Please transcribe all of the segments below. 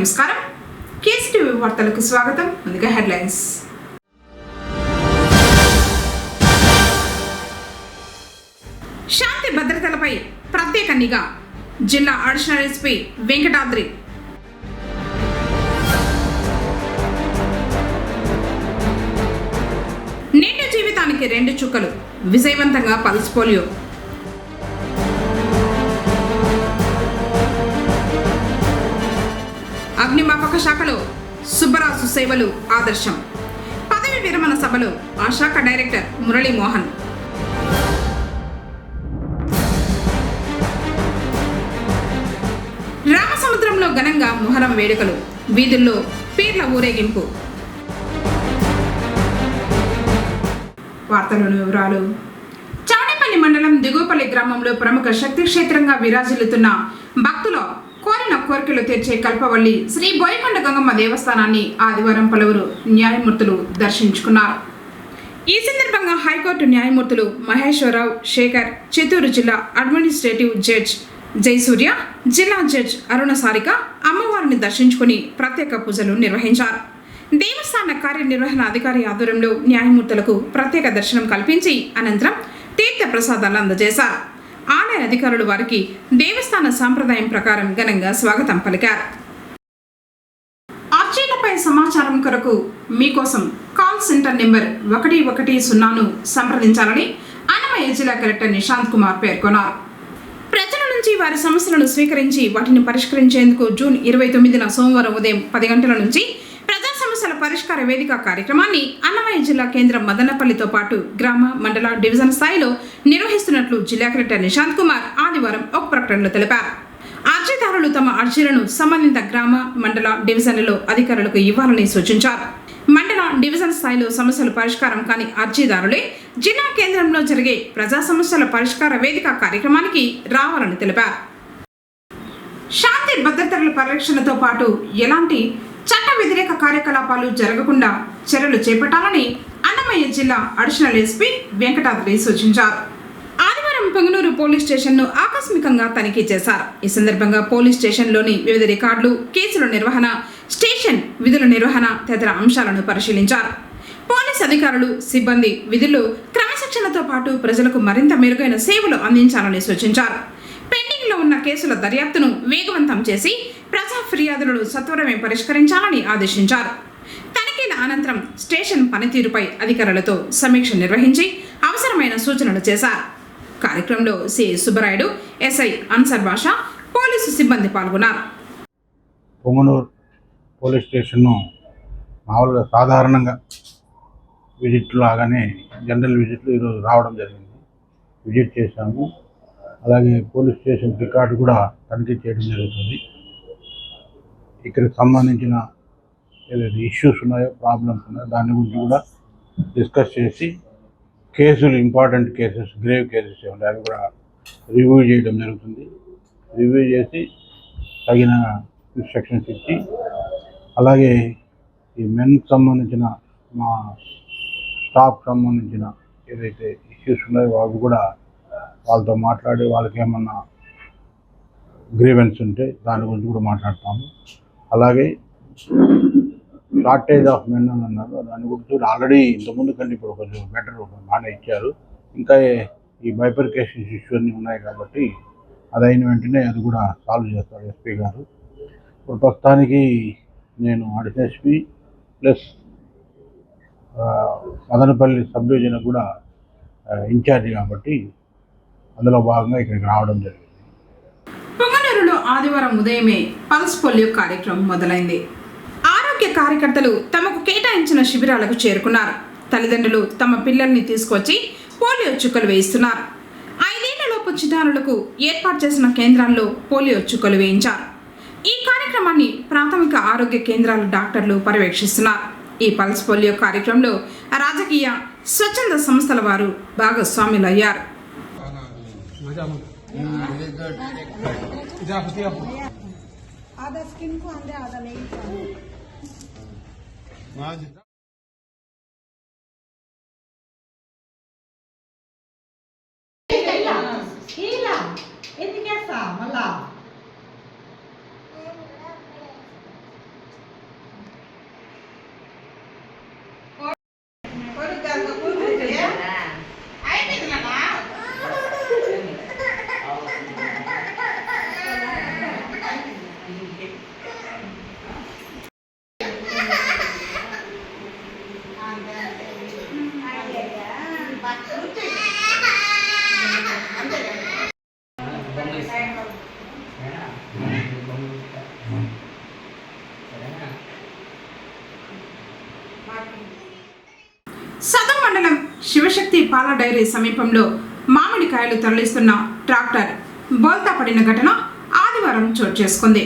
నమస్కారం. కేసీటీవీ వార్తలకు స్వాగతం. ముందుగా హెడ్లైన్స్. శాంతి భద్రతలపై ప్రత్యేక నిఘా జిల్లా అడిషనల్ ఎస్పీ వెంకటాద్రి. నిండు జీవితానికి 2 చుక్కలు, విజయవంతంగా పల్స్ పోలియో. అగ్నిమాపక శాఖలో సుబ్బరాజు సేవలు ఆదర్శం. పదవి విరమణ సభలో ఆ శాఖ డైరెక్టర్ మురళీమోహన్. రామసముద్రంలో ఘనంగా మొహరం వేడుకలు, వీధుల్లో పీర్ల ఊరేగింపు. వార్తలోని వివరాలు. చౌడేపల్లి మండలం దిగువపల్లి గ్రామంలో ప్రముఖ శక్తి క్షేత్రంగా విరాజిల్లుతున్న భక్తుల కోరిన కోరికలు తీర్చే కల్పవల్లి శ్రీ బోయకొండ గంగమ్మ దేవస్థానాన్ని ఆదివారం పలువురు న్యాయమూర్తులు దర్శించుకున్నారు. ఈ సందర్భంగా హైకోర్టు న్యాయమూర్తులు మహేశ్వరరావు, శేఖర్, చిత్తూరు జిల్లా అడ్మినిస్ట్రేటివ్ జడ్జ్ జయసూర్య, జిల్లా జడ్జ్ అరుణసారిక అమ్మవారిని దర్శించుకుని ప్రత్యేక పూజలు నిర్వహించారు. దేవస్థాన కార్యనిర్వహణ అధికారి ఆధ్వర్యంలో న్యాయమూర్తులకు ప్రత్యేక దర్శనం కల్పించి అనంతరం తీర్థ ప్రసాదాలు అందజేశారు. ఆలయ అధికారులు వారికి దేవస్థాన సాంప్రదాయం ప్రకారం ఘనంగా స్వాగతం పలికారు. అర్జీలపై సమాచారం కొరకు మీకోసం కాల్ సెంటర్ నెంబర్ 110ను సంప్రదించాలని అన్నమయ్య జిల్లా కలెక్టర్ నిశాంత్ కుమార్ పేర్కొన్నారు. ప్రజల నుంచి వారి సమస్యలను స్వీకరించి వాటిని పరిష్కరించేందుకు జూన్ 29న సోమవారం ఉదయం 10 గంటల నుంచి ప్రజా సమస్యల పరిష్కార వేదిక కార్యక్రమాన్ని అన్నమయ్య జిల్లా కేంద్రం మదనపల్లితో పాటు గ్రామ, మండల, డివిజన్ స్థాయిలో నిర్వహిస్తున్నట్లు జిల్లా కలెక్టర్ నిశాంత్ కుమార్ ఆదివారం ఒక ప్రకటనలో తెలిపారు. అర్జీదారులు తమ అర్జీలను సంబంధిత గ్రామ, మండల, డివిజన్లలో అధికారులకు ఇవ్వాలని సూచించారు. మండల, డివిజన్ స్థాయిలో సమస్యలు పరిష్కారం కాని అర్జీదారులే జిల్లా కేంద్రంలో జరిగే ప్రజా సమస్యల పరిష్కార వేదిక కార్యక్రమానికి రావాలని తెలిపారు. శాంతి భద్రతల పరిరక్షణతో పాటు ఎలాంటి చట్ట వ్యతిరేక కార్యకలాపాలు జరగకుండా చర్యలు చేపట్టాలని అన్నమయ్య జిల్లా అడిషనల్ ఎస్పీ వెంకటాద్రి సూచించారు. ఆదివారం పొంగనూరు పోలీస్ స్టేషన్ను ఆకస్మికంగా తనిఖీ చేశారు. ఈ సందర్భంగా పోలీస్ స్టేషన్లోని వివిధ రికార్డులు, కేసుల నిర్వహణ, స్టేషన్ విధుల నిర్వహణ తదితర అంశాలను పరిశీలించారు. పోలీస్ అధికారులు, సిబ్బంది విధుల్లో క్రమశిక్షణతో పాటు ప్రజలకు మరింత మెరుగైన సేవలు అందించాలని సూచించారు. పెండింగ్లో ఉన్న కేసుల దర్యాప్తును వేగవంతం చేసి ప్రజా ఫిర్యాదులను సత్వరమే పరిష్కరించాలని ఆదేశించారు. తనిఖీల అనంతరం స్టేషన్ పనితీరుపై అధికారులతో సమీక్ష నిర్వహించి అవసరమైన సూచనలు చేశారు. కార్యక్రమంలో సిఐ సుబ్బరాయుడు, ఎస్ఐ అన్సర్ బాషా, పోలీసు సిబ్బంది పాల్గొన్నారు. పొంగనూరు పోలీస్ స్టేషన్ను మామూలుగా సాధారణంగా విజిట్ లాగానే జనరల్ విజిట్లు ఈరోజు రావడం జరిగింది. విజిట్ చేశాము. అలాగే పోలీస్ స్టేషన్ రికార్డు కూడా తనిఖీ చేయడం జరుగుతుంది. ఇక్కడికి సంబంధించిన ఏదైతే ఇష్యూస్ ఉన్నాయో, ప్రాబ్లమ్స్ ఉన్నాయో దాని గురించి కూడా డిస్కస్ చేసి కేసులు, ఇంపార్టెంట్ కేసెస్, గ్రేవ్ కేసెస్ ఏమున్నాయి అవి కూడా రివ్యూ చేయడం జరుగుతుంది. రివ్యూ చేసి తగిన ఇన్స్ట్రక్షన్స్ ఇచ్చి, అలాగే ఈ మెన్కి సంబంధించిన, మా స్టాఫ్ సంబంధించిన ఏదైతే ఇష్యూస్ ఉన్నాయో అవి కూడా వాళ్ళతో మాట్లాడి వాళ్ళకి ఏమన్నా గ్రీవెన్స్ ఉంటే దాని గురించి కూడా మాట్లాడతాము. అలాగే షార్టేజ్ ఆఫ్ మెన్ అని అన్నారు, దాని గురించి ఆల్రెడీ ఇంతకుముందు కంటే ఇప్పుడు కొంచెం బెటర్ మాట ఇచ్చారు. ఇంకా ఈ బైఫర్కేషన్ ఇష్యూ అన్నీ ఉన్నాయి కాబట్టి అది అయిన వెంటనే అది కూడా సాల్వ్ చేస్తారు ఎస్పీ గారు. ఇప్పుడు ప్రస్తుతానికి నేను additional SP plus Madanapalle sub division కూడా ఇన్ఛార్జి కాబట్టి అందులో భాగంగా ఇక్కడికి రావడం జరిగింది. పొంగనూరులో ఆదివారం ఉదయమే పల్స్ పోలియో కార్యక్రమం మొదలైంది. ఆరోగ్య కార్యకర్తలు తమకు కేటాయించిన శిబిరాలకు చేరుకున్నారు. తల్లిదండ్రులు తమ పిల్లల్ని తీసుకొచ్చి పోలియో చుక్కలు వేయిస్తున్నారు. 5 ఏళ్లలోపు చిన్నారులకు ఏర్పాటు చేసిన కేంద్రాల్లో పోలియో చుక్కలు వేయించారు. ఈ కార్యక్రమాన్ని ప్రాథమిక ఆరోగ్య కేంద్రాల డాక్టర్లు పర్యవేక్షిస్తున్నారు. ఈ పల్స్ పోలియో కార్యక్రమంలో రాజకీయ, స్వచ్ఛంద సంస్థల వారు భాగస్వాములయ్యారు. आधा स्किन को अंदर आधा नहीं శివశక్తి పాల డైరీ సమీపంలో మామిడికాయలు తరలిస్తున్న ట్రాక్టర్ బోల్తా పడిన ఘటన ఆదివారం చోటు చేసుకుంది.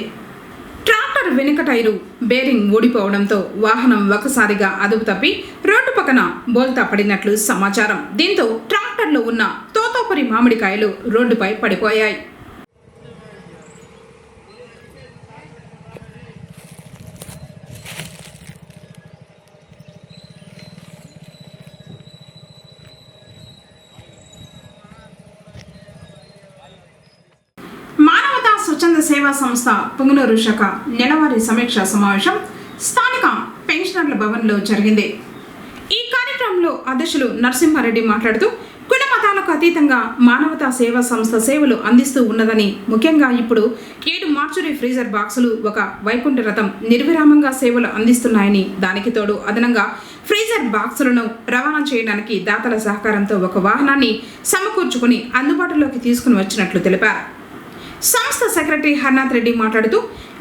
ట్రాక్టర్ వెనుక టైరు బేరింగ్ ఊడిపోవడంతో వాహనం ఒకసారిగా అదుపు తప్పి రోడ్డు పక్కన బోల్తా పడినట్లు సమాచారం. దీంతో ట్రాక్టర్లో ఉన్న తోతోపరి మామిడికాయలు రోడ్డుపై పడిపోయాయి. మానవతా స్వచ్ఛంద సేవా సంస్థ పుంగనూరు శాఖ నెలవారీ సమీక్షా సమావేశం స్థానిక పెన్షనర్ల భవన్లో జరిగింది. ఈ కార్యక్రమంలో అధ్యక్షులు నరసింహారెడ్డి మాట్లాడుతూ కుల మతాలకు అతీతంగా మానవతా సేవా సంస్థ సేవలు అందిస్తూ ఉన్నదని, ముఖ్యంగా ఇప్పుడు 7 మార్చురీ ఫ్రీజర్ బాక్సులు, ఒక వైకుంఠ రథం నిర్విరామంగా సేవలు అందిస్తున్నాయని, దానికి తోడు అదనంగా ఫ్రీజర్ బాక్సులను రవాణా చేయడానికి దాతల సహకారంతో ఒక వాహనాన్ని సమకూర్చుకుని అందుబాటులోకి తీసుకుని వచ్చినట్లు తెలిపారు. సంస్థ సెక్రటరీ హర్నాథ్ రెడ్డి మాట్లాడుతూ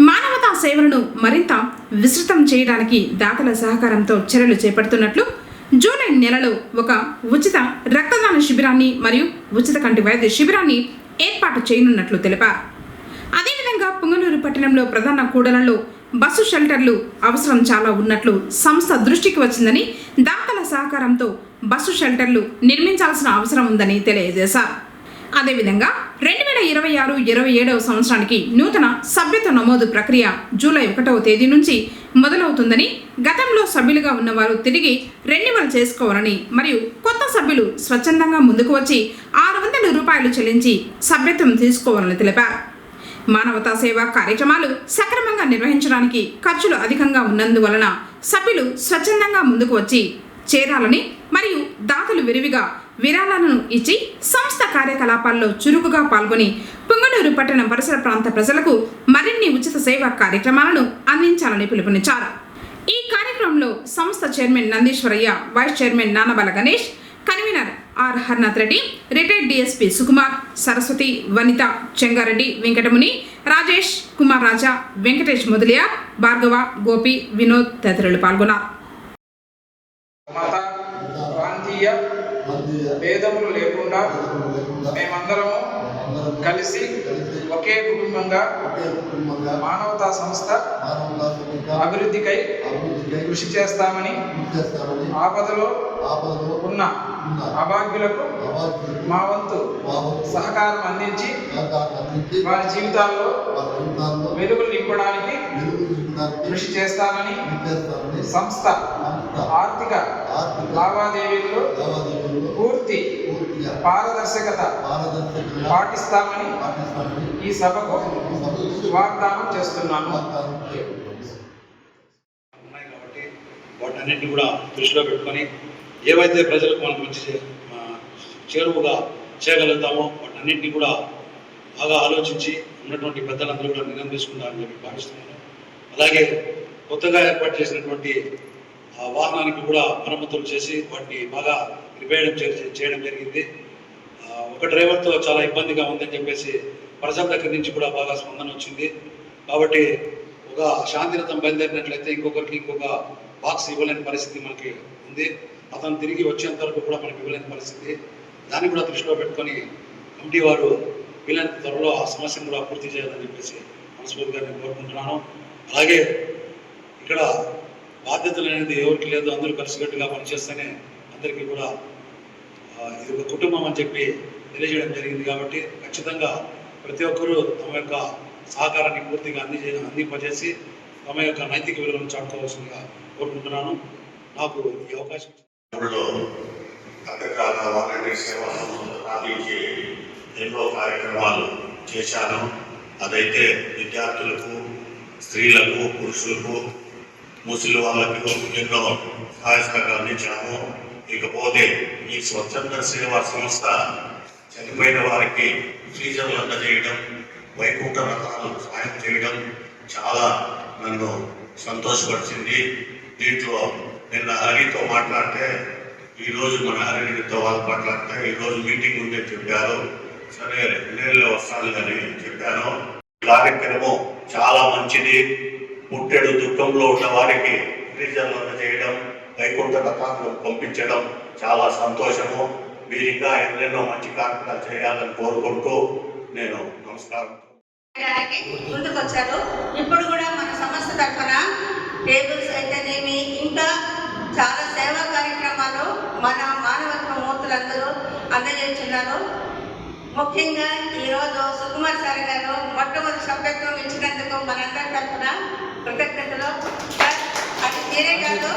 మానవతా సేవలను మరింత విస్తృతం చేయడానికి దాతల సహకారంతో చర్యలు చేపడుతున్నట్లు, జూలై నెలలో ఒక ఉచిత రక్తదాన శిబిరాన్ని మరియు ఉచిత కంటి వైద్య శిబిరాన్ని ఏర్పాటు చేయనున్నట్లు తెలిపారు. అదేవిధంగా పుంగనూరు పట్టణంలో ప్రధాన కూడళ్లలో బస్సు షెల్టర్లు అవసరం చాలా ఉన్నట్లు సంస్థ దృష్టికి వచ్చిందని, దాతల సహకారంతో బస్సు షెల్టర్లు నిర్మించాల్సిన అవసరం ఉందని తెలియజేశారు. అదేవిధంగా 2026-27 సంవత్సరానికి నూతన సభ్యత్వ నమోదు ప్రక్రియ జూలై 1వ తేదీ నుంచి మొదలవుతుందని, గతంలో సభ్యులుగా ఉన్నవారు తిరిగి రెన్యువల్ చేసుకోవాలని మరియు కొత్త సభ్యులు స్వచ్ఛందంగా ముందుకు వచ్చి 600 రూపాయలు చెల్లించి సభ్యత్వం తీసుకోవాలని తెలిపారు. మానవతా సేవా కార్యక్రమాలు సక్రమంగా నిర్వహించడానికి ఖర్చులు అధికంగా ఉన్నందువలన సభ్యులు స్వచ్ఛందంగా ముందుకు వచ్చి చేరాలని మరియు దాతలు విరివిగా విరాళాలను ఇచ్చి సంస్థ కార్యకలాపాల్లో చురుకుగా పాల్గొని పుంగనూరు పట్టణ పరిసర ప్రాంత ప్రజలకు మరిన్ని ఉచిత సేవా కార్యక్రమాలను అందించాలని పిలుపునిచ్చారు. ఈ కార్యక్రమంలో సంస్థ chairman Nandishwaraiah, vice chairman Nanabala Ganesh, convener R Harnath Reddy, retired DSP Sukumar, Saraswathi, Vanitha, Chengareddy, Venkatamuni, Rajesh, Kumar Raja, Venkatesh Mudaliar, Bhargava, Gopi, Vinod తదితరులు పాల్గొన్నారు. మత ప్రాంతీయ భేదములు లేకుండా మేమందరము కలిసి ఒకే కుటుంబంగా మానవతా సంస్థ అభివృద్ధికై కృషి చేస్తామని, ఆపదలో ఉన్న అభాగ్యులకు మా వంతు సహకారం అందించి వారి జీవితాల్లో వెలుగులు నింపడానికి కృషి చేస్తామని, సంస్థ ఆర్థిక లావాదేవీల్లో పూర్తి పారదర్శకత పాటిస్తామని ఈ సభకు వాగ్దానం చేస్తున్నాను. ఉన్నాయి కాబట్టి వాటన్నింటినీ కూడా దృష్టిలో పెట్టుకొని ఏవైతే ప్రజలకు మనం మంచి చేరువుగా చేయగలుగుతామో వాటన్నింటినీ కూడా బాగా ఆలోచించి ఉన్నటువంటి పెద్దలందరూ కూడా నిర్ణయం తీసుకుంటారని చెప్పి భావిస్తున్నాను. అలాగే కొత్తగా ఏర్పాటు చేసినటువంటి వాహనానికి కూడా మరమ్మతులు చేసి వాటిని బాగా రిపేర్ చేయడం జరిగింది. ఒక డ్రైవర్తో చాలా ఇబ్బందిగా ఉందని చెప్పేసి ప్రజల దగ్గర నుంచి కూడా బాగా స్పందన వచ్చింది. కాబట్టి ఒక శాంతిరథం బయలుదేరినట్లయితే ఇంకొక బాక్స్ ఇవ్వలేని పరిస్థితి మనకి ఉంది. అతను తిరిగి వచ్చేంత వరకు కూడా మనకి ఇవ్వలేని పరిస్థితి. దాన్ని కూడా దృష్టిలో పెట్టుకొని కమిటీ వారు వీలైనంత త్వరలో ఆ సమస్యను కూడా పూర్తి చేయాలని చెప్పేసి మనస్ఫూర్తిగా నేను కోరుకుంటున్నాను. అలాగే ఇక్కడ బాధ్యతలు అనేది ఎవరికి లేదు, అందరూ కలిసికట్టుగా పనిచేస్తేనే అందరికీ కూడా ఇది ఒక కుటుంబం అని చెప్పి తెలియజేయడం జరిగింది. కాబట్టి ఖచ్చితంగా ప్రతి ఒక్కరూ తమ యొక్క సహకారాన్ని పూర్తిగా అందింపజేసి తమ యొక్క నైతిక విలువలను చాటుకోవాల్సిందిగా కోరుకుంటున్నాను. నాకు ఈ అవకాశం రకరకాల వాలంటీర్ సేవా సంస్థలు స్థాపించి ఎన్నో కార్యక్రమాలు చేశాను. అదైతే విద్యార్థులకు, స్త్రీలకు, పురుషులకు, ముసలి వాళ్ళకు ఎన్నో సహాయ సహకారాలు అందించాము. ఇకపోతే ఈ స్వచ్ఛంద సేవా సంస్థ చనిపోయిన వారికి ఫ్రీజర్లు అందజేయడం, వైకుంఠ రథాలు సహాయం చేయడం చాలా నన్ను సంతోషపరిచింది. దీంట్లో నిన్న హరితో మాట్లాడితే ఈరోజు మన హరితో వాళ్ళు మాట్లాడితే ఈరోజు మీటింగ్ ఉందని చెప్పారు. సరే నేరులో వస్తాను అని చెప్పాను. కార్యక్రమం చాలా మంచిది. పుట్టెడు దుఃఖంలో ఉన్న వారికి ఫ్రీజర్లు అందజేయడం, వైకుంఠ రథాలను పంపించడం చాలా సంతోషము. మీరు ఇంకా ఎన్నెన్నో మంచి కార్యక్రమాలు చేయాలని కోరుకుంటూ నేను నమస్కారం. ముందుకొచ్చారు. ఇప్పుడు కూడా మన సంస్థ తరఫున టేబుల్స్ అయితేనేమి ఇంకా చాలా సేవా కార్యక్రమాలు మన మానవత్వ మూర్తులందరూ అందజేస్తున్నారు. ముఖ్యంగా ఈరోజు సుకుమార్ సార్ గారు మొట్టమొదటి సభ్యత్వం ఇచ్చినందుకు మనందరి తరఫున కృతజ్ఞతలు. అది తీరే కాదు,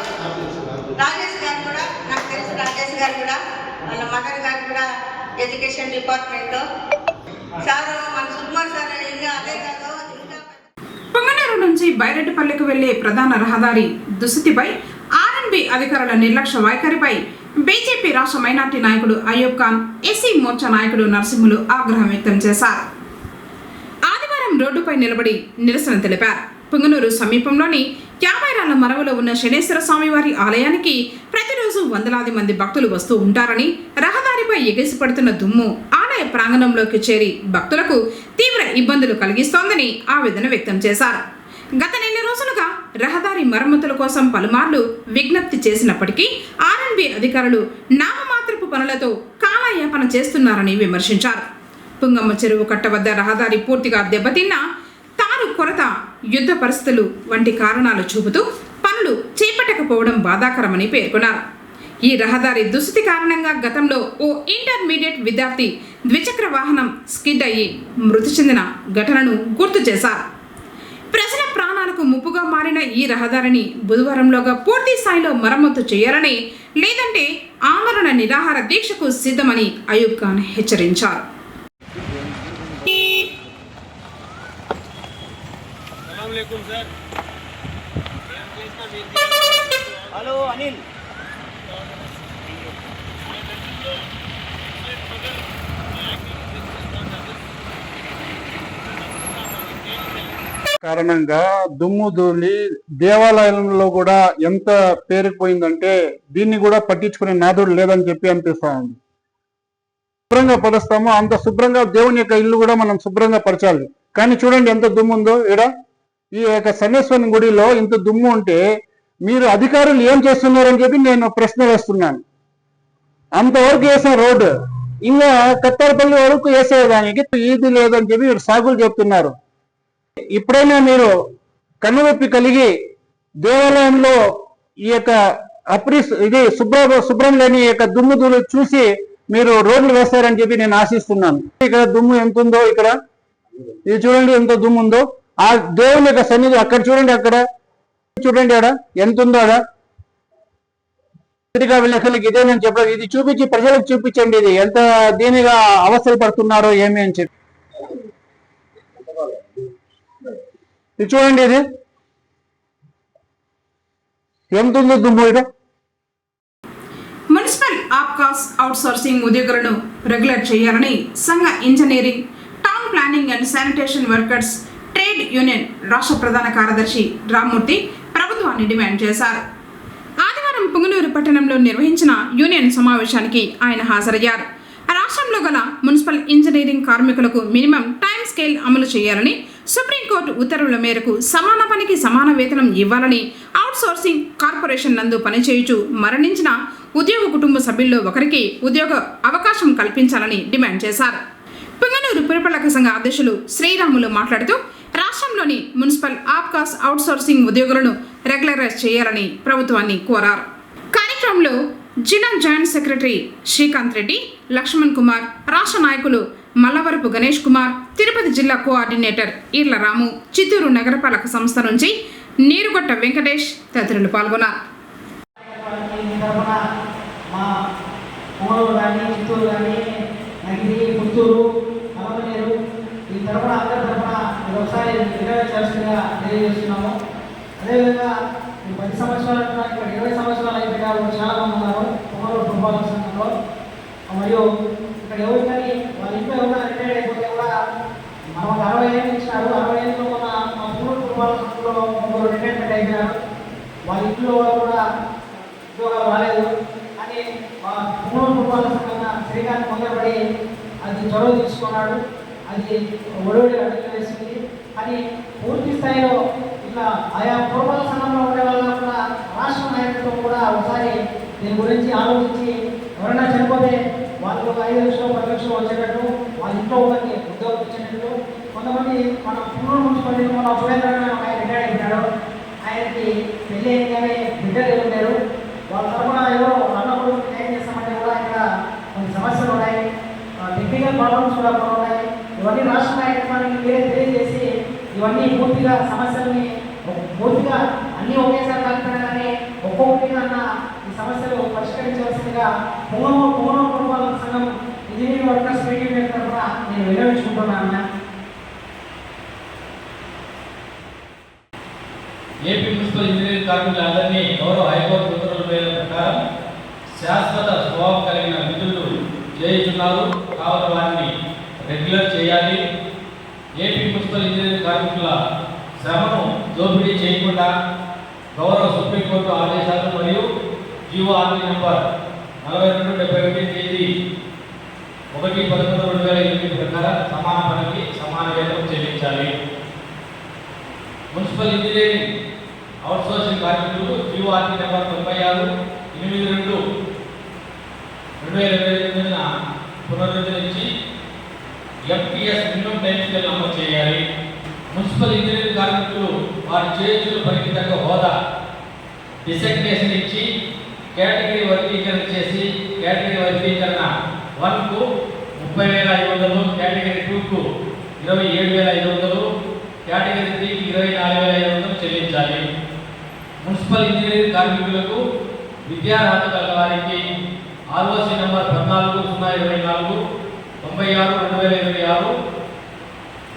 రాజేష్ గారు కూడా, నాకు తెలుసు రాజేష్ గారు కూడా, వాళ్ళ మదర్ గారు కూడా ఎడ్యుకేషన్ డిపార్ట్మెంట్లో సార్, మన సుకుమార్ సార్ ఇంకా అదే కాదు. పొంగనూరు నుంచి బైరెడ్డిపల్లికి వెళ్లే ప్రధాన రహదారి దుస్థితిపై ఆర్ఎన్బి అధికారుల నిర్లక్ష్య వైఖరిపై బీజేపీ రాష్ట్ర మైనార్టీ నాయకుడు అయ్యూబ్ ఖాన్, ఎస్సీ మోర్చా నాయకుడు నరసింహులు ఆగ్రహం వ్యక్తం చేశారు. ఆదివారం రోడ్డుపై నిలబడి నిరసన తెలిపారు. పొంగనూరు సమీపంలోని 50 రాళ్ల మరవలో ఉన్న శనేశ్వర స్వామివారి ఆలయానికి ప్రతిరోజు వందలాది మంది భక్తులు వస్తూ ఉంటారని, రహదారిపై ఎగిసిపడుతున్న దుమ్ము ఆలయ ప్రాంగణంలోకి చేరి భక్తులకు తీవ్ర ఇబ్బందులు కలిగిస్తోందని ఆవేదన వ్యక్తం చేశారు. గత నెల రోజులుగా రహదారి మరమ్మతుల కోసం పలుమార్లు విజ్ఞప్తి చేసినప్పటికీ ఆర్ఎన్బి అధికారులు నామమాత్రపు పనులతో కాలయాపన చేస్తున్నారని విమర్శించారు. పుంగమ్మ చెరువు కట్ట వద్ద రహదారి పూర్తిగా దెబ్బతిన్న తారు కొరత, యుద్ధ పరిస్థితులు వంటి కారణాలు చూపుతూ పనులు చేపట్టకపోవడం బాధాకరమని పేర్కొన్నారు. ఈ రహదారి దుస్థితి కారణంగా గతంలో ఓ ఇంటర్మీడియట్ విద్యార్థి ద్విచక్ర వాహనం స్కిడ్ అయ్యి మృతి చెందిన ఘటనను గుర్తు చేశారు. ప్రజల ప్రాణాలకు ముప్పుగా మారిన ఈ రహదారిని బుధవారంలోగా పూర్తి స్థాయిలో మరమ్మతు చేయాలని, లేదంటే ఆమరణ నిరాహార దీక్షకు సిద్ధమని అయ్యూబ్ ఖాన్ హెచ్చరించారు. హలో అనిల్, కారణంగా దుమ్ము ధూళి దేవాలయంలో కూడా ఎంత పేరుకుపోయిందంటే దీన్ని కూడా పట్టించుకునే నాదుడు లేదని చెప్పి అనిపిస్తా ఉంది. శుభ్రంగా పరుస్తామో అంత శుభ్రంగా దేవుని యొక్క ఇల్లు కూడా మనం శుభ్రంగా పరచాలి. కానీ చూడండి ఎంత దుమ్ము ఉందో. ఇక్కడ ఈ యొక్క శనేశ్వరుని గుడిలో ఇంత దుమ్ము ఉంటే మీరు అధికారులు ఏం చేస్తున్నారని చెప్పి నేను ప్రశ్న వేస్తున్నాను. అంతవరకు వేసిన రోడ్డు ఇంకా కత్తెరపల్లి వరకు వేసేదానికి ఈది లేదని చెప్పి మీరు సాగులు చెప్తున్నారు. ఇప్పుడైనా మీరు కన్నునొప్పి కలిగి దేవాలయంలో ఈ యొక్క ఇది శుభ్రం లేని యొక్క దుమ్ము ధూళి చూసి మీరు రోడ్లు వేస్తారని చెప్పి నేను ఆశిస్తున్నాను. ఇక్కడ దుమ్ము ఎంత ఉందో, ఇక్కడ ఇది చూడండి ఎంత దుమ్ము ఉందో. ఆ దేవుని యొక్క సన్నిధి అక్కడ చూడండి, అక్కడ చూడండి, ఆడ ఎంత ఉందో. ఆడ పత్రికా విలేకరులకు ఇదే నేను చెప్పాను. ఇది చూపించి ప్రజలకు చూపించండి ఇది ఎంత దీనిగా అవస్థలు పడుతున్నారో ఏమి అని చెప్పి. ఇది చూడండి, ఇది ఎంత ఉందో దుమ్ము. ఇది మున్సిపల్ ఆప్కాస్ అవుట్సోర్సింగ్ ఉద్యోగులను రెగ్యులర్ చేయాలని సంఘ engineering, town planning and sanitation workers trade union రాష్ట్ర ప్రధాన కార్యదర్శి రామ్మూర్తి ప్రభుత్వాన్ని డిమాండ్ చేశారు. ఆదివారం పుంగనూరు పట్టణంలో నిర్వహించిన యూనియన్ సమావేశానికి ఆయన హాజరయ్యారు. రాష్ట్రంలో గల మున్సిపల్ ఇంజనీరింగ్ కార్మికులకు మినిమం టైం స్కేల్ అమలు చేయాలని, సుప్రీంకోర్టు ఉత్తర్వుల మేరకు సమాన పనికి సమాన వేతనం ఇవ్వాలని, అవుట్సోర్సింగ్ కార్పొరేషన్ నందు పనిచేయుచు మరణించిన ఉద్యోగ కుటుంబ సభ్యుల్లో ఒకరికి ఉద్యోగ అవకాశం కల్పించాలని డిమాండ్ చేశారు. పుంగనూరు పురపాలక సంఘ అధ్యక్షులు శ్రీరాములు మాట్లాడుతూ రాష్ట్రంలోని మున్సిపల్ ఆప్కాస్ అవుట్సోర్సింగ్ ఉద్యోగులను రెగ్యులరైజ్ చేయాలని ప్రభుత్వాన్ని కోరారు. కార్యక్రమంలో జిల్లా జాయింట్ సెక్రటరీ శ్రీకాంత్ రెడ్డి, లక్ష్మణ్ కుమార్, రాష్ట్ర నాయకులు మల్లవరపు గణేష్ కుమార్, తిరుపతి జిల్లా కోఆర్డినేటర్ ఈర్ల రాము, చిత్తూరు నగరపాలక సంస్థ నుంచి నీరుగొట్ట వెంకటేష్ తదితరులు పాల్గొన్నారు. ఈ తరఫున అందరి తరఫున ఒకసారి నెరవేర్చాల్సిందిగా తెలియజేస్తున్నాము. అదేవిధంగా ఈ 10 సంవత్సరాలు ఇక్కడ 20 సంవత్సరాలు అయిపోయిన వాళ్ళు చాలామంది ఉన్నారు పొంగనూరు పురపాలక సంఘంలో. మరియు ఇక్కడ ఎవరికని వాళ్ళ ఇంట్లో ఎవరైనా రిటైర్డ్ అయిపోతే కూడా మనం 60 ఏళ్ళు ఇచ్చినారు. 60 ఏళ్ళలో మన పొంగనూరు పురపాలక సంఘంలో ముగ్గురు రిటైర్మెంట్ అయిపోయినారు. వాళ్ళ ఇంట్లో వాళ్ళు కూడా ఉద్యోగాలు రాలేదు. కానీ పొంగనూరు పురపాలక సంఘంగా శ్రీకాంత్ మొదలుపడి అది చొరవ తీసుకున్నాడు. అది ఒడవడి అడుగు వేసింది. కానీ పూర్తి స్థాయిలో ఇట్లా ఆయా పురపాలక సంఘంలో ఉండే వాళ్ళ కూడా రాష్ట్ర నాయకులతో కూడా ఒకసారి దీని గురించి ఆలోచించి ఎవరైనా చనిపోతే వాళ్ళు 5 లక్షలు 10 లక్షలు వచ్చేటట్టు వాళ్ళ ఇంట్లో వాళ్ళకి ఉద్యోగం ఇచ్చేటట్టు కొంతమంది మన పునూరు మున్సిపాలిటీ మన సురేంద్ర ఆయన రిటైర్డ్ అయిపోయాడు. ఆయనకి పెళ్ళి అయ్యానే బిడ్డలు లేరు. వాళ్ళ తరఫున ఏదో అన్నప్పుడు న్యాయం చేస్తామంటే కూడా ఇక్కడ కొన్ని సమస్యలు ఉన్నాయి, టెక్నికల్ ప్రాబ్లమ్స్ కూడా ఉన్నాయి. ఇవన్నీ రాష్ట్ర నాయకత్వానికి మీరే తెలియజేసి ఇవన్నీ పూర్తిగా సమస్యల్ని పూర్తిగా అన్నీ ఒకేసారి కాకపోయినా కానీ ఒక్కొక్కటిగా అన్న ఈ సమస్యలు పరిష్కరించవలసిందిగా పొంగనూరు పురపాలక సంఘం ఇంజనీరింగ్ వర్కర్స్ మీటింగ్ తరఫున నేను విన్నవించుకుంటున్నాను. ఏపీ మున్సిపల్ ఇంజనీరింగ్ కార్మికులందరినీ గౌరవ హైకోర్టు ఉత్తర్వుల ప్రకారం శాశ్వత స్వభావం కలిగిన విధులు చేయుచున్నారు. కావున వారిని రెగ్యులర్ చేయాలి. ఏపీ మున్సిపల్ ఇంజనీరింగ్ కార్మికుల శ్రమను దోపిడీ చేయకుండా గౌరవ సుప్రీంకోర్టు ఆదేశాలు మరియు జీవో ఆర్డర్ నెంబర్ 4271 తేదీ 1/11/2008 ప్రకారం సమాన పనికి సమాన వేతనం చెల్లించాలి. మున్సిపల్ ఇంజనీరింగ్ అవుట్సోర్సింగ్ కార్మికులు GO order number 96/8/2028 పునరుద్ధరించి FTS minimum time scale అమలు చేయాలి. మున్సిపల్ ఇంజనీరింగ్ కార్మికులు వారి చేతుల పనికి తగ్గ హోదా డిసిగ్నేషన్ ఇచ్చి కేటగిరీ వర్గీకరణ చేసి కేటగిరీ వర్గీకరణ 1కు 30,500, కేటగిరీ 2కు 27,500, కేటగిరీ 3కి 24,500 చెల్లించాలి. మున్సిపల్ ఇంజనీరింగ్ కార్మికులకు విద్యార్హత గల వారికి ROC నంబర్ 14/024 96/2026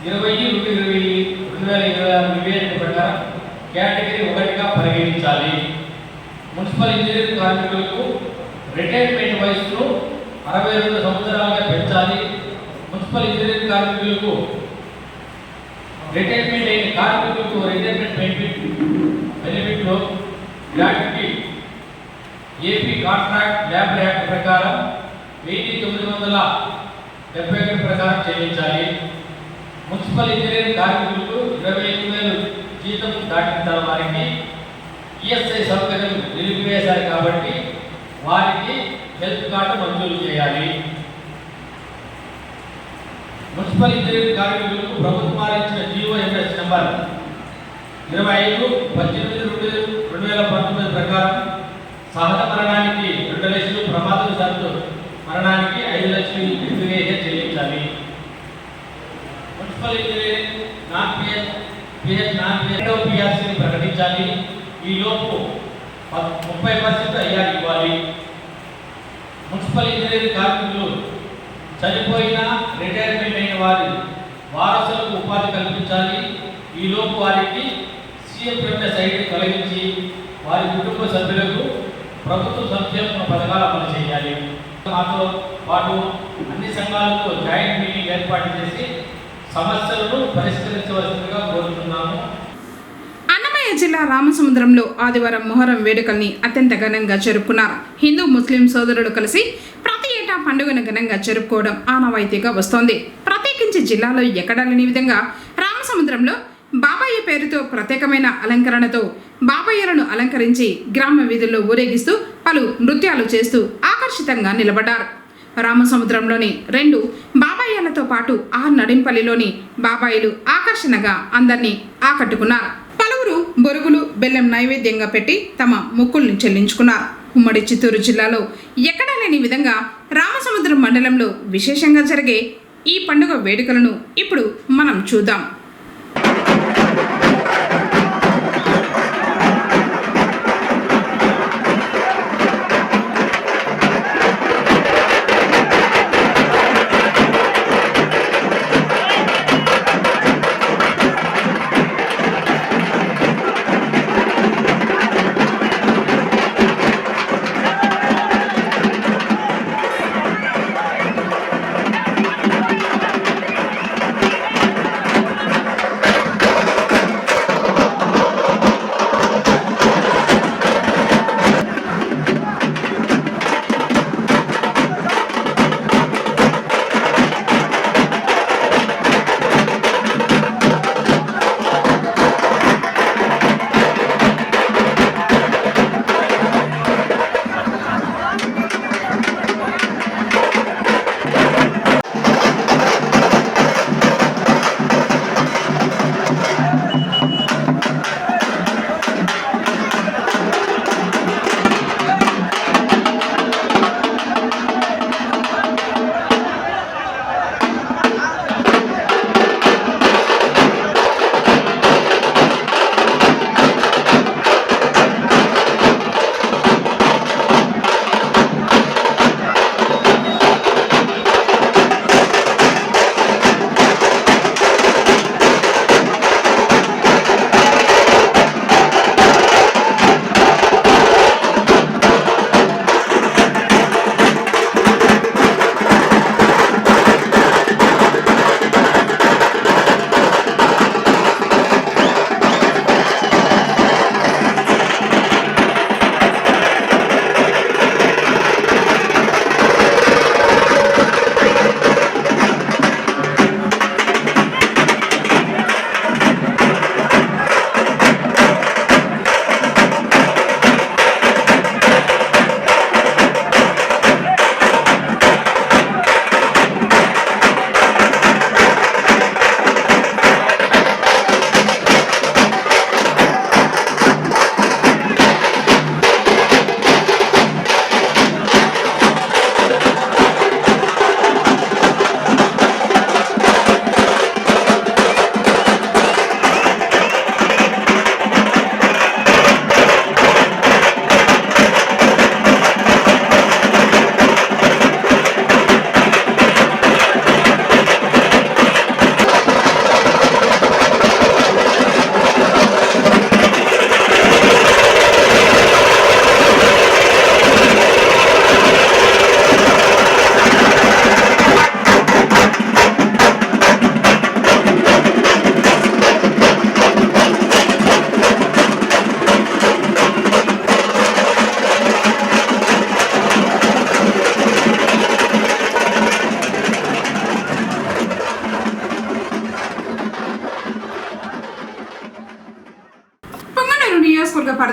20/2026 నివేదిక ప్రకారం కేటగిరీ 1గా పరిగణించాలి. మున్సిపల్ ఇంజనీరింగ్ కార్మికులకు రిటైర్మెంట్ వయసును 62 సంవత్సరాలుగా పెంచాలి. మున్సిపల్ ఇంజనీరింగ్ కార్మికులకు రిటైర్మెంట్ అయిన కార్మికులకు రిటైర్మెంట్ బెనిఫిట్లో gratuity AP contract labour act ప్రకారం 1971 ప్రకారం చెల్లించాలి. మున్సిపల్ ఇంజనీరింగ్ కార్మికులకు 25,000 జీతం దాటిన వారికి ESI సౌకర్యం నిలిపివేశారు కాబట్టి వారికి హెల్త్ కార్డు మంజూరు చేయాలి. మున్సిపల్ ఇంజనీరింగ్ కార్మికులకు ప్రభుత్వం ఇచ్చిన GOMS నంబర్ 25/18/2019 ప్రకారం సహజ మరణానికి 2 లక్షలు, ప్రమాదవశాత్తు మరణానికి 5 లక్షలు ఇంటివేగా చెల్లించాలి. మున్సిపల్ ఇంజనీరింగ్ నాన్ PRCని ప్రకటించాలి. ఈ లోపు 30% అయ్యారు ఇవ్వాలి. మున్సిపల్ ఇంజనీరింగ్ కార్మికులు చనిపోయిన రిటైర్మెంట్ అయిన వారి వారసులకు ఉపాధి కల్పించాలి. ఈ లోపు వారికి CFMS ID తొలగించి వారి కుటుంబ సభ్యులకు ప్రభుత్వ సంక్షేమ పథకాలు అమలు చేయాలి. మాతో పాటు అన్ని సంఘాలతో జాయింట్ మీటింగ్ ఏర్పాటు చేసి సమస్యలను పరిష్కరించవలసిందిగా కోరుతున్నాము. అన్నమయ్య జిల్లా రామసముద్రంలో ఆదివారం మొహరం వేడుకల్ని అత్యంత ఘనంగా జరుపుకున్నారు. హిందూ ముస్లిం సోదరులు కలిసి ప్రతి ఏటా పండుగను ఘనంగా జరుపుకోవడం ఆనవాయితీగా వస్తోంది. ప్రత్యేకించి జిల్లాలో ఎక్కడా లేని విధంగా రామసముద్రంలో బాబాయ్య పేరుతో ప్రత్యేకమైన అలంకరణతో బాబాయ్యలను అలంకరించి గ్రామ వీధుల్లో ఊరేగిస్తూ పలు నృత్యాలు చేస్తూ ఆకర్షితంగా నిలబడ్డారు. రామసముద్రంలోని 2 బాబాయ్యలతో పాటు నడింపల్లిలోని బాబాయిలు ఆకర్షణగా అందరినీ ఆకట్టుకున్నారు. పలువురు బొరుగులు బెల్లం నైవేద్యంగా పెట్టి తమ మొక్కుల్ని చెల్లించుకున్నారు. ఉమ్మడి చిత్తూరు జిల్లాలో ఎక్కడా లేని విధంగా రామసముద్రం మండలంలో విశేషంగా జరిగే ఈ పండుగ వేడుకలను ఇప్పుడు మనం చూద్దాం.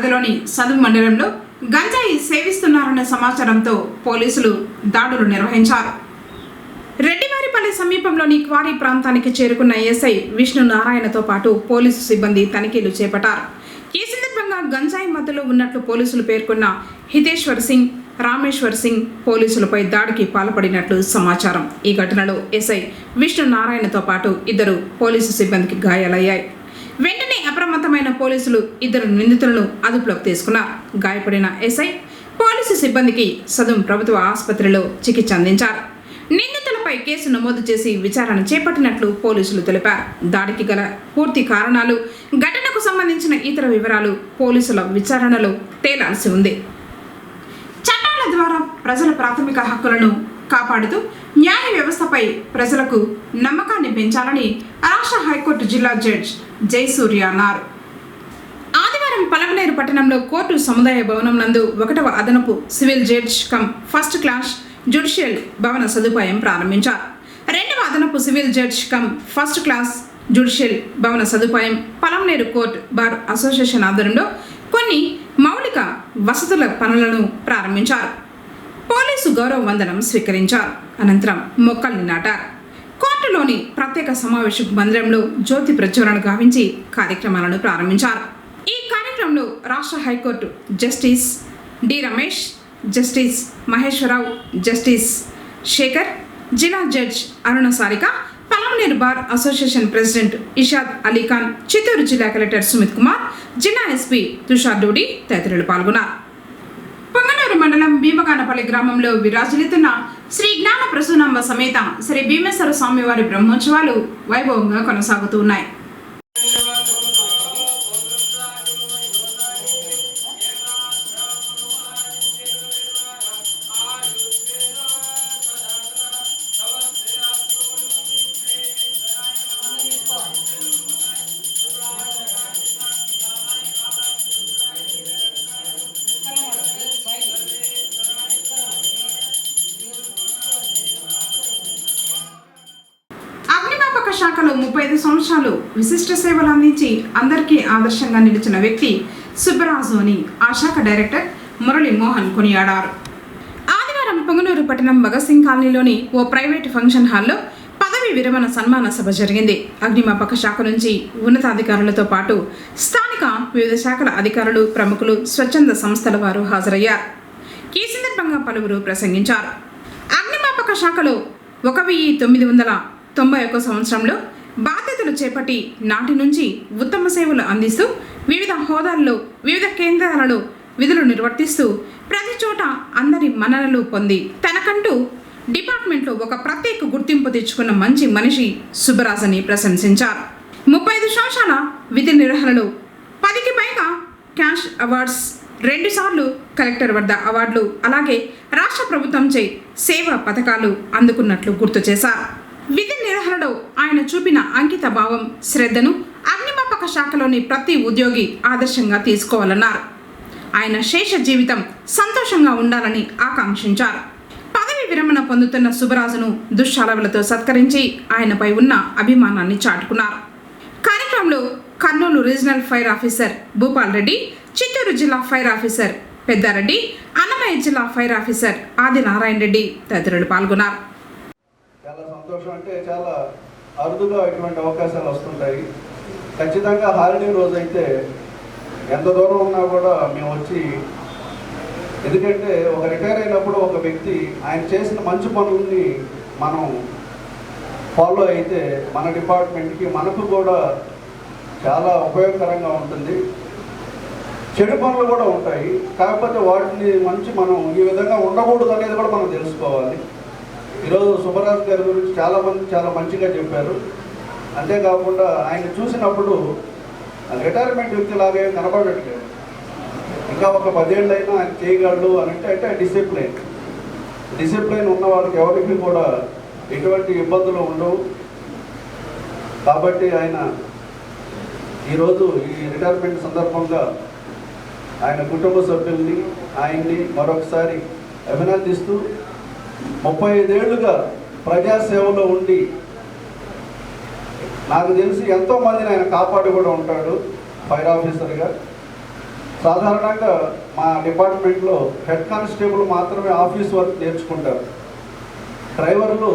పరిధిలోని సదుం మండలంలో గంజాయి సేవిస్తున్నారన్న సమాచారంతో పోలీసులు దాడులు నిర్వహించారు. రెడ్డివారిపల్లి సమీపంలోని క్వారీ ప్రాంతానికి చేరుకున్న ఎస్ఐ విష్ణు నారాయణతో పాటు పోలీసు సిబ్బంది తనిఖీలు చేపట్టారు. ఈ సందర్భంగా గంజాయి మధ్యలో ఉన్నట్లు పోలీసులు పేర్కొన్న హితేశ్వర్ సింగ్, రామేశ్వర్ సింగ్ పోలీసులపై దాడికి పాల్పడినట్లు సమాచారం. ఈ ఘటనలో ఎస్ఐ విష్ణు నారాయణతో పాటు 2 పోలీసు సిబ్బందికి గాయాలయ్యాయి. వెంటనే అప్రమత్తమైన పోలీసులు 2 నిందితులను అదుపులోకి తీసుకున్నారు. గాయపడిన ఎస్ఐ పోలీసు సిబ్బందికి సదుం ప్రభుత్వ ఆసుపత్రిలో చికిత్స అందించారు. నిందితులపై కేసు నమోదు చేసి విచారణ చేపట్టినట్లు పోలీసులు తెలిపారు. దాడికి గల పూర్తి కారణాలు, ఘటనకు సంబంధించిన ఇతర వివరాలు పోలీసుల విచారణలో తేలాల్సి ఉంది. చట్టాల ద్వారా ప్రజల ప్రాథమిక హక్కులను కాపాడుతూ న్యాయ వ్యవస్థపై ప్రజలకు నమ్మకాన్ని పెంచాలని రాష్ట్ర హైకోర్టు జిల్లా జడ్జి జయసూర్య అన్నారు. ఆదివారం పలమనేరు పట్టణంలో కోర్టు సముదాయ భవనం నందు 1వ అదనపు civil judge cum first class judicial భవన సదుపాయం ప్రారంభించారు. 2వ అదనపు civil judge cum first class judicial భవన సదుపాయం పలమనేరు కోర్టు బార్ అసోసియేషన్ ఆధ్వర్యంలో కొన్ని మౌలిక వసతుల పనులను ప్రారంభించారు. పోలీసు గౌరవ వందనం స్వీకరించారు. అనంతరం మొక్కల్ని నాటారు. కోర్టులోని ప్రత్యేక సమావేశ మందిరంలో జ్యోతి ప్రజ్వలన గావించి కార్యక్రమాలను ప్రారంభించారు. ఈ కార్యక్రమంలో రాష్ట్ర high court justice D Ramesh, justice Maheswararao, justice Sekhar, జిల్లా judge Aruna Sarika, Palamaneru bar association president Ishad Alikhan, Chittoor జిల్లా కలెక్టర్ సుమిత్ కుమార్, జిల్లా ఎస్పీ తుషార్ డూడి తదితరులు పాల్గొన్నారు. పొంగనూరు మండలం భీమగానపల్లి గ్రామంలో విరాజిల్లుతున్న శ్రీ జ్ఞాన ప్రసూనాంబ సమేత శ్రీ భీమేశ్వర స్వామివారి బ్రహ్మోత్సవాలు వైభవంగా కొనసాగుతున్నాయి. శాఖలో 35 సంవత్సరాలు విశిష్ట సేవలు అందించి అందరికీ ఆదర్శంగా నిలిచిన వ్యక్తి సుబ్బరాజు అని ఆ శాఖ డైరెక్టర్ మురళీ మోహన్ కొనియాడారు. ఆదివారం పొంగనూరు పట్టణం భగత్ సింగ్ కాలనీలోని ఓ ప్రైవేట్ ఫంక్షన్ హాల్లో పదవి విరమణ సన్మాన సభ జరిగింది. అగ్నిమాపక శాఖ నుంచి ఉన్నతాధికారులతో పాటు స్థానిక వివిధ శాఖల అధికారులు, ప్రముఖులు, స్వచ్ఛంద సంస్థల వారు హాజరయ్యారు. ఈ సందర్భంగా పలువురు ప్రసంగించారు. అగ్నిమాపక శాఖలో 1991 సంవత్సరంలో బాధ్యతలు చేపట్టి నాటి నుంచి ఉత్తమ సేవలు అందిస్తూ వివిధ హోదాల్లో, వివిధ కేంద్రాలలో విధులు నిర్వర్తిస్తూ ప్రతి చోట అందరి మన్ననలు పొంది తనకంటూ డిపార్ట్మెంట్లో ఒక ప్రత్యేక గుర్తింపు తెచ్చుకున్న మంచి మనిషి సుబ్బరాజని ప్రశంసించారు. 35 సంవత్సరాల విధి నిర్వహణలో 10కి పైగా క్యాష్ అవార్డ్స్, 2 సార్లు కలెక్టర్ వద్ద అవార్డులు, అలాగే రాష్ట్ర ప్రభుత్వంచే సేవా పథకాలు అందుకున్నట్లు గుర్తు చేశారు. విధి నిర్వహణలో ఆయన చూపిన అంకిత భావం, శ్రద్ధను అగ్నిమాపక శాఖలోని ప్రతి ఉద్యోగి ఆదర్శంగా తీసుకోవాలన్నారు. ఆయన శేష జీవితం సంతోషంగా ఉండాలని ఆకాంక్షించారు. పదవి విరమణ పొందుతున్న సుబ్బరాజును దుశ్శాలవులతో సత్కరించి ఆయనపై ఉన్న అభిమానాన్ని చాటుకున్నారు. కార్యక్రమంలో Kurnool regional fire officer Bhupal Reddy, Chittoor జిల్లా ఫైర్ ఆఫీసర్ పెద్దారెడ్డి, అన్నమయ్య జిల్లా ఫైర్ ఆఫీసర్ ఆదినారాయణ రెడ్డి తదితరులు పాల్గొన్నారు. చాలా సంతోషం. అంటే చాలా అరుదుగా ఇటువంటి అవకాశాలు వస్తుంటాయి. ఖచ్చితంగా హాలిడే రోజు అయితే ఎంత దూరం ఉన్నా కూడా మేము వచ్చి, ఎందుకంటే ఒక రిటైర్ అయినప్పుడు ఒక వ్యక్తి ఆయన చేసిన మంచి పనుల్ని మనం ఫాలో అయితే మన డిపార్ట్మెంట్కి, మనకు కూడా చాలా ఉపయోగకరంగా ఉంటుంది. చెడు పనులు కూడా ఉంటాయి, కాకపోతే వాటిని మనం ఈ విధంగా ఉండకూడదు అనేది కూడా మనం తెలుసుకోవాలి. ఈరోజు సుబ్బరాజు గారి గురించి చాలామంది చాలా మంచిగా చెప్పారు. అంతేకాకుండా ఆయన చూసినప్పుడు రిటైర్మెంట్ వ్యక్తిలాగే కనపడట్లేదు. ఇంకా ఒక 10 ఏళ్ళైనా ఆయన చేయగలడు అని అంటే డిసిప్లిన్ ఉన్న వాళ్ళకి ఎవరికి కూడా ఎటువంటి ఇబ్బందులు ఉండవు. కాబట్టి ఆయన ఈరోజు ఈ రిటైర్మెంట్ సందర్భంగా ఆయన కుటుంబ సభ్యుల్ని, ఆయన్ని మరొకసారి అభినందిస్తూ 35 ఏళ్ళుగా ప్రజాసేవలో ఉండి నాకు తెలిసి ఎంతోమందిని ఆయన కాపాడి కూడా ఉంటాడు ఫైర్ ఆఫీసర్గా. సాధారణంగా మా డిపార్ట్మెంట్లో హెడ్ కానిస్టేబుల్ మాత్రమే ఆఫీస్ వర్క్ నేర్చుకుంటారు, డ్రైవర్లు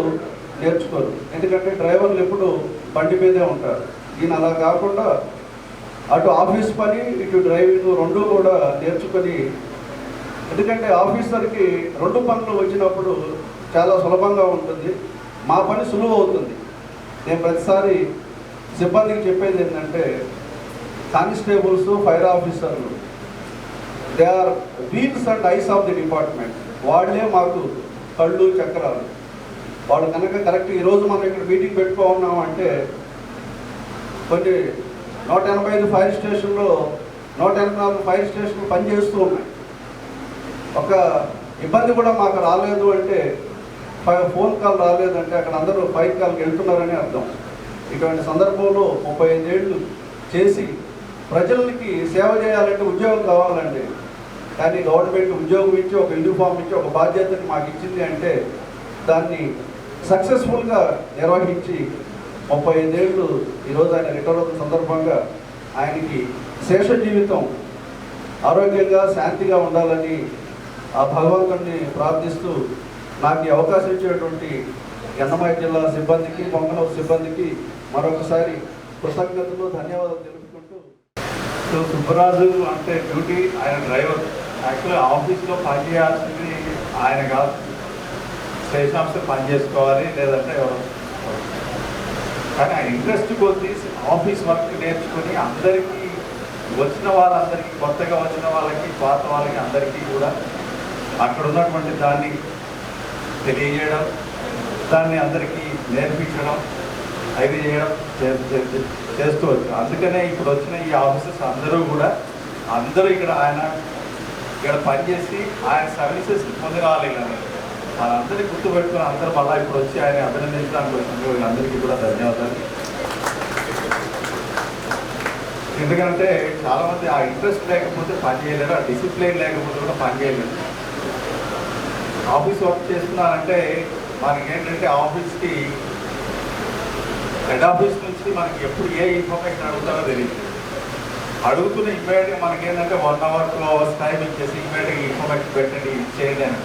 నేర్చుకోరు. ఎందుకంటే డ్రైవర్లు ఎప్పుడు బండి మీదే ఉంటారు. ఈయన అలా కాకుండా అటు ఆఫీస్ పని ఇటు డ్రైవింగ్ రెండు కూడా నేర్చుకొని, ఎందుకంటే ఆఫీసర్కి రెండు పనులు వచ్చినప్పుడు చాలా సులభంగా ఉంటుంది, మా పని సులువు అవుతుంది. నేను ప్రతిసారి సిబ్బందికి చెప్పేది ఏంటంటే, కానిస్టేబుల్స్, ఫైర్ ఆఫీసర్లు they are wheels and eyes of the department. వాళ్ళే మాకు కళ్ళు చక్రాలు. వాళ్ళు కనుక కరెక్ట్ ఈరోజు మనం ఇక్కడ మీటింగ్ పెట్టుకున్నాం అంటే కొన్ని 185 ఫైర్ స్టేషన్లో 184 ఫైర్ స్టేషన్లు పనిచేస్తూ ఉన్నాయి. ఒక ఇబ్బంది కూడా మాకు రాలేదు అంటే, ఫోన్ కాల్ రాలేదంటే అక్కడ అందరూ ఫైర్ కాల్కి వెళ్తున్నారని అర్థం. ఇటువంటి సందర్భంలో 35 ఏళ్ళు చేసి ప్రజలకి సేవ చేయాలంటే ఉద్యోగం కావాలండి. కానీ గవర్నమెంట్ ఉద్యోగం ఇచ్చి ఒక యూనిఫామ్ ఇచ్చి ఒక బాధ్యతని మాకు ఇచ్చింది అంటే దాన్ని సక్సెస్ఫుల్గా నిర్వహించి 35 ఏళ్ళు ఈరోజు ఆయన రిటైర్ అవుతున్న సందర్భంగా ఆయనకి శేష జీవితం ఆరోగ్యంగా శాంతిగా ఉండాలని ఆ భగవంతుడిని ప్రార్థిస్తూ నాకు ఈ అవకాశం ఇచ్చేటువంటి అన్నమయ్య జిల్లా సిబ్బందికి, పొంగనూరు సిబ్బందికి మరొకసారి కృతజ్ఞతలు, ధన్యవాదాలు తెలుపుకుంటూ. సో సుబ్బరాజు అంటే డ్యూటీ, ఆయన డ్రైవర్. యాక్చువల్గా ఆఫీస్లో పనిచేయాల్సింది ఆయన కాదు, స్టేషన్ ఆఫీసర్ పని చేసుకోవాలి, లేదంటే ఎవరు. కానీ ఆయన ఇంట్రెస్ట్ కొద్ది ఆఫీస్ వర్క్ నేర్చుకొని అందరికీ, వచ్చిన వాళ్ళందరికీ, కొత్తగా వచ్చిన వాళ్ళకి, పాత వాళ్ళకి అందరికీ కూడా అక్కడ ఉన్నటువంటి దాన్ని తెలియజేయడం, దాన్ని అందరికీ నేర్పించడం, అవి చేయడం చేస్తూ వచ్చాం. అందుకనే ఇప్పుడు వచ్చిన ఈ ఆఫీసర్స్ అందరూ ఇక్కడ ఆయన ఇక్కడ పనిచేసి ఆయన సర్వీసెస్ పొంది రావాలి. కానీ వాళ్ళందరినీ గుర్తుపెట్టుకుని అందరూ మళ్ళీ ఇప్పుడు వచ్చి ఆయన అభినందించడానికి వచ్చిన వీళ్ళందరికీ కూడా ధన్యవాదాలు. ఎందుకంటే చాలామంది ఆ ఇంట్రెస్ట్ లేకపోతే పని చేయలేరు, ఆ డిసిప్లిన్ లేకపోతే కూడా పని చేయలేరు. ఆఫీస్ వర్క్ చేస్తున్నారంటే మనకేంటంటే ఆఫీస్కి హెడ్ ఆఫీస్ నుంచి మనకి ఎప్పుడు ఏ ఇన్ఫర్మేషన్ అడుగుతారో తెలియదు. అడుగుతున్న ఇమ్మీడియట్గా మనకేంటంటే 1 అవర్ 2 అవర్స్ టైం ఇచ్చేసి ఇమ్మీడియట్గా ఇన్ఫర్మేషన్ పెట్టండి, చేయండి అని.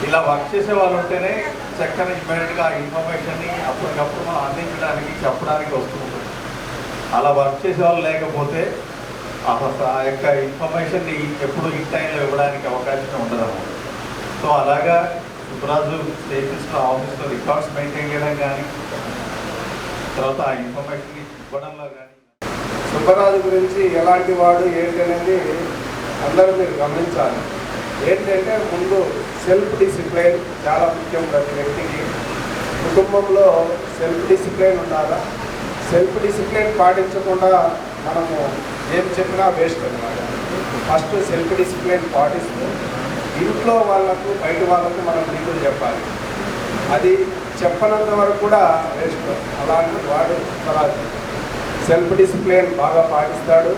ఇలా వర్క్ చేసే వాళ్ళు ఉంటేనే చక్కని ఇమ్మీడియట్గా ఆ ఇన్ఫర్మేషన్ని అప్పటికప్పుడు మనం అందించడానికి, చెప్పడానికి వస్తుంది. అలా వర్క్ చేసే వాళ్ళు లేకపోతే ఆ యొక్క ఇన్ఫర్మేషన్ని ఎప్పుడు ఈ టైంలో ఇవ్వడానికి అవకాశం ఉండదు. సో అలాగా సుబ్బరాజు స్టేషన్స్లో ఆఫీస్లో రికార్డ్స్ మెయింటైన్ చేయడం కానీ, తర్వాత ఆ ఇన్ఫర్మేషన్ ఇవ్వడంలో కానీ. సుబ్బరాజు గురించి ఎలాంటి వాడు ఏంటి అనేది అందరూ మీరు గమనించాలి. ఏంటంటే ముందు సెల్ఫ్ డిసిప్లైన్ చాలా ముఖ్యం ప్రతి వ్యక్తికి. కుటుంబంలో సెల్ఫ్ డిసిప్లైన్ ఉండాలా. సెల్ఫ్ డిసిప్లైన్ పాటించకుండా మనము ఏం చెప్పినా వేస్ట్ అన్నమాట. ఫస్ట్ సెల్ఫ్ డిసిప్లైన్ పాటిస్తూ ఇంట్లో వాళ్ళకు, బయట వాళ్ళకు మనం నీతులు చెప్పాలి. అది చెప్పనంత వరకు కూడా వేస్ట్. అలాంటి వాడు సుబ్బరాజు సెల్ఫ్ డిసిప్లైన్ బాగా పాటిస్తాడు.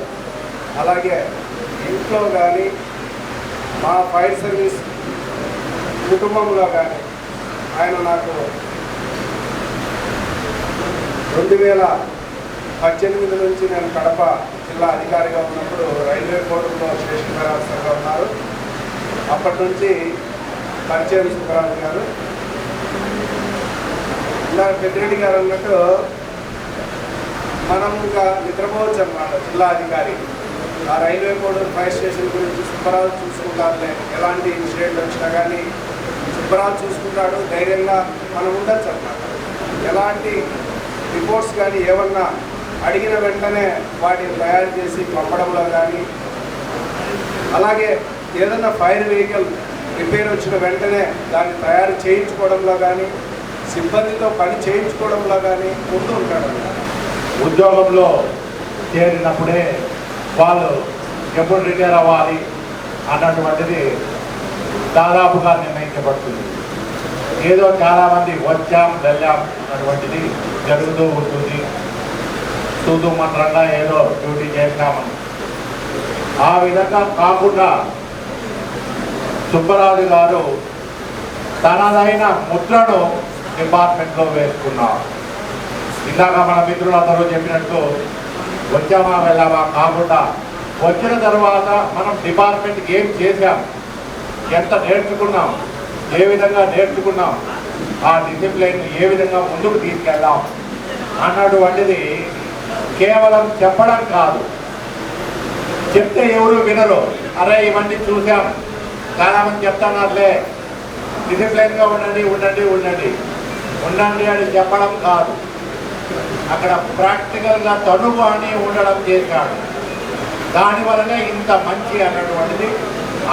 అలాగే ఇంట్లో కానీ, మా ఫైర్ సర్వీస్ కుటుంబంలో కానీ ఆయన నాకు 2018 నుంచి నేను కడప జిల్లా అధికారిగా ఉన్నప్పుడు రైల్వే కోర్టులో స్టేషన్ ఆఫీసర్గా ఉన్నారు. అప్పటి నుంచి పరిచయం సుబ్బరాజు గారు. ఇలా పెద్దిరెడ్డి గారు అన్నట్టు మనం ఇంకా నిద్రపోవచ్చు అన్నమాట. జిల్లా అధికారి ఆ రైల్వే కోర్టు ఫైర్ స్టేషన్ గురించి సుబ్బరాజు చూసుకుంటారులే, ఎలాంటి ఇన్సిడెంట్ వచ్చినా కానీ సుబ్బరాజు చూసుకుంటాడు, ధైర్యంగా మనం ఉండొచ్చు అన్నమాట. ఎలాంటి రిపోర్ట్స్ కానీ ఏమన్నా అడిగిన వెంటనే వాటిని తయారు చేసి పంపడంలో కానీ, అలాగే ఏదన్నా ఫైర్ వెహికల్ రిపేర్ వచ్చిన వెంటనే దాన్ని తయారు చేయించుకోవడంలో కానీ, సిబ్బందితో పని చేయించుకోవడంలో కానీ ముందు ఉంటాడు. ఉద్యోగంలో చేరినప్పుడే వాళ్ళు ఎప్పుడు రిటైర్ అవ్వాలి అన్నటువంటిది దాదాపుగా నిర్ణయించబడుతుంది. ఏదో చాలామంది వచ్చాం వెళ్ళాం అన్నటువంటిది జరుగుతూ ఉంటుంది. తూతూ మంత్రంగా ఏదో డ్యూటీ చేసినామని ఆ విధంగా కాకుండా సుబ్బరాజు గారు తనదైన ముద్రను డిపార్ట్మెంట్లో వేసుకున్నారు. ఇందాక మన మిత్రులందరూ చెప్పినట్టు వచ్చామా వెళ్ళామా కాకుండా వచ్చిన తర్వాత మనం డిపార్ట్మెంట్కి ఏం చేశాం, ఎంత నేర్చుకున్నాం, ఏ విధంగా నేర్చుకున్నాం, ఆ డిసిప్లైన్ ఏ విధంగా ముందుకు తీసుకెళ్ళాం అన్నటువంటిది కేవలం చెప్పడం కాదు. చెప్తే ఎవరు వినరు. అరే ఇవన్నీ చూసాం, చాలామంది చెప్తున్నారులే డిసిప్లైన్గా ఉండండి ఉండండి ఉండండి ఉండండి అని చెప్పడం కాదు. అక్కడ ప్రాక్టికల్గా తనువు అని ఉండడం చేశాడు. దానివల్లనే ఇంత మంచి అన్నటువంటిది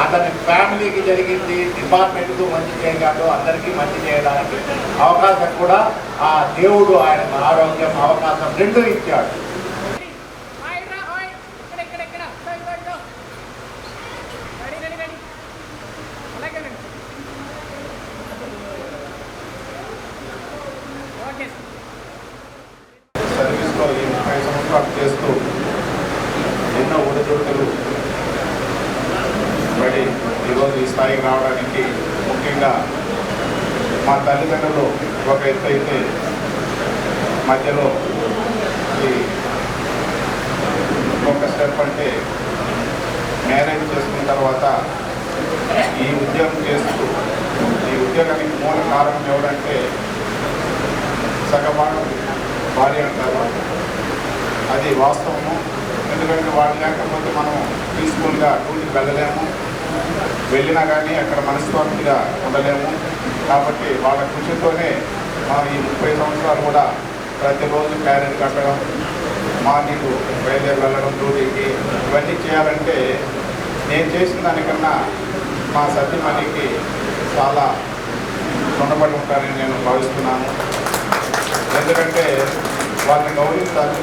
అతని ఫ్యామిలీకి జరిగింది, డిపార్ట్మెంట్కు మంచి చేశాడు, అందరికీ మంచి చేయడానికి అవకాశం కూడా ఆ దేవుడు ఆయనకు ఆరోగ్యం అవకాశం రెండు ఇచ్చాడు. సర్వీస్లో ఈ 30 సంవత్సరాలు చేస్తూ ఎన్నో ఒడిదుడుకులు పడి ఈరోజు ఈ స్థాయికి రావడానికి ముఖ్యంగా మా తల్లిదండ్రులు ఒక ఎత్తు అయితే మధ్యలో ఈ ఒక స్టెప్ అంటే మ్యారేజ్ చేసుకున్న తర్వాత ఈ ఉద్యోగం చేస్తూ ఈ ఉద్యోగానికి మూల కారణం ఎవరంటే సగభాగం భార్య అంటారు. అది వాస్తవము. ఎందుకంటే వాళ్ళు లేకపోతే మనం పీస్ఫుల్గా డ్యూటీకి వెళ్ళలేము, వెళ్ళినా కానీ అక్కడ మనస్ఫూర్తిగా ఉండలేము. కాబట్టి వాళ్ళ కృషితోనే మనం ఈ 30 సంవత్సరాలు కూడా ప్రతిరోజు క్యారెట్ కట్టడం, మార్నింగ్ బయలుదేరి వెళ్ళడం డ్యూటీకి, ఇవన్నీ చేయాలంటే నేను చేసిన దానికన్నా మా సత్యమణికి చాలా రుణపడి ఉంటారని నేను భావిస్తున్నాను. ఎందుకంటే వాళ్ళని గౌరవించాలి.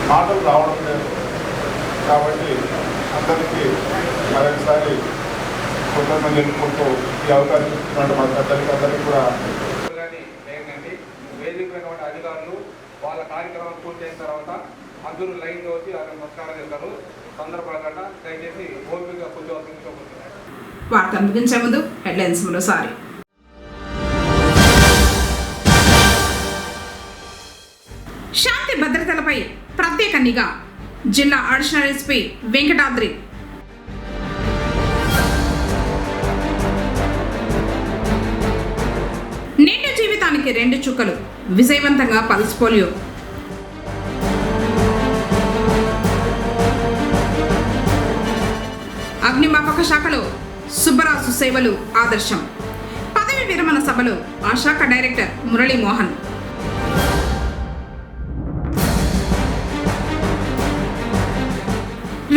మాటలు రావడం లేదు. కాబట్టి అందరికీ మరొకసారి కృతజ్ఞతలు తెలుపుకుంటూ ఈ అవకాశం ఇచ్చినటువంటి మా పెద్దలకి అందరికీ కూడా లేదండి. వేదికైనటువంటి అధికారులు వాళ్ళ కార్యక్రమాలు పూర్తయిన తర్వాత అందరూ లైన్లో వచ్చి వాళ్ళని నమస్కారం చేస్తారు. సందర్భంగా దయచేసి ఓపికగా కూర్చోవలసిందిగా కోరుతున్నాను. వార్తలు ముగించే ముందు హెడ్లైన్స్ మరోసారి. శాంతి భద్రతలపై ప్రత్యేక నిఘా జిల్లా అడిషనల్ ఎస్పీ వెంకటాద్రి. నిండు జీవితానికి 2 చుక్కలు విజయవంతంగా పల్స్ పోలియో. అగ్నిమాపక శాఖలో సుబ్బరాజు సేవలు ఆదర్శం. పదవి విరమణ సభలో ఆ శాఖ డైరెక్టర్ మురళీమోహన్.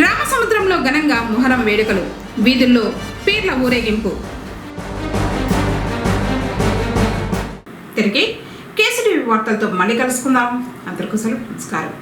రామసముద్రంలో ఘనంగా మొహరం వేడుకలు, వీధుల్లో పీర్ల ఊరేగింపు. తిరిగి కేసీటీవీ వార్తలతో మళ్ళీ కలుసుకుందాం. అందరికీ నమస్కారం.